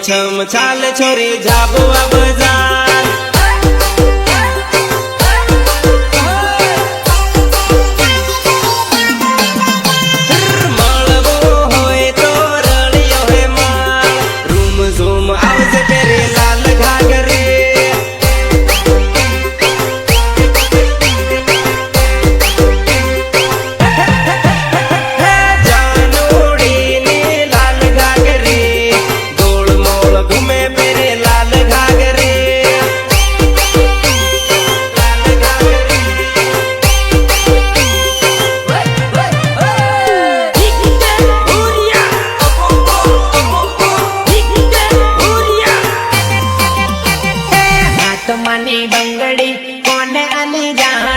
छम छाल छोरी झाबुआ बजार मळवो होय तो रळियो हे माळ रूम झूम आवजे पेरे लाल घागरे मनी बंगड़ी कोने अली जहां